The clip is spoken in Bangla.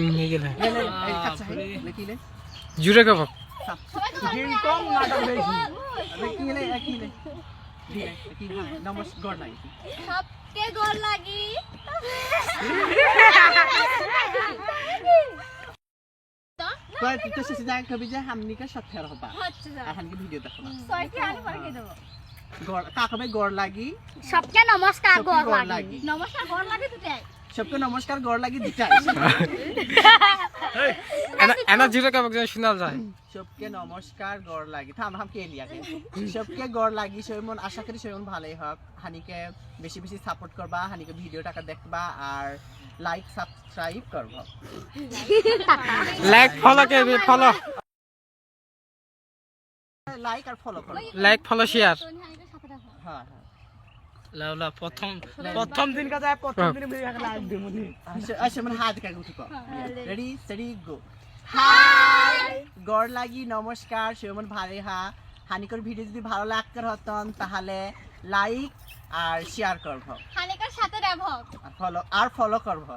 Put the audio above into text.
নিয়ে গেলে এই কাছে লেখিলে জুড়ে কাবাব হিংকং নাটক বেশি লেখিলে কি নমস্কার নাই सबके गोर लगी কয় তো সে জায়গা কবি যে हमनी का साथ फेर होबा अच्छा এখন কি ভিডিও দেখো না सॉरी आने पर के दो গড় কাকবে গড় লাগি सबके नमस्कार सबके गोर गोर लगी लागी। नमस्कार गोर लगी तुझे सबके नमस्कार गौर लगी दिटा এনা জুড়ে কাবাব যেন শোনা যায় सबके नमस्कार गौर लगी থাম হাম কে লিয়া কে सबके गौर लगी সৈমন আশা করি সৈমন ভালোই হোক হানিকে বেশি বেশি সাপোর্ট করবা হানিকে ভিডিও টাকা দেখবা আর লাইক সাবস্ক্রাইব করবা লাইক ফলো কে ফলো লাইক আর ফলো করবা লাইক ফলো শেয়ার হ্যাঁ লাউলা প্রথম দিন কা যায় প্রথম দিন মেরে একটা লাইক দে মুনি আচ্ছা মানে হাত কাকে উঠো রেডি স্টাডি গো হাই গড় লাগি নমস্কার সৈমন ভালো হা হানিকর ভিডিও যদি ভালো লাগতার হতন তাহলে লাইক আর শেয়ার করব खाने का साथ रहबो আর ফলো করব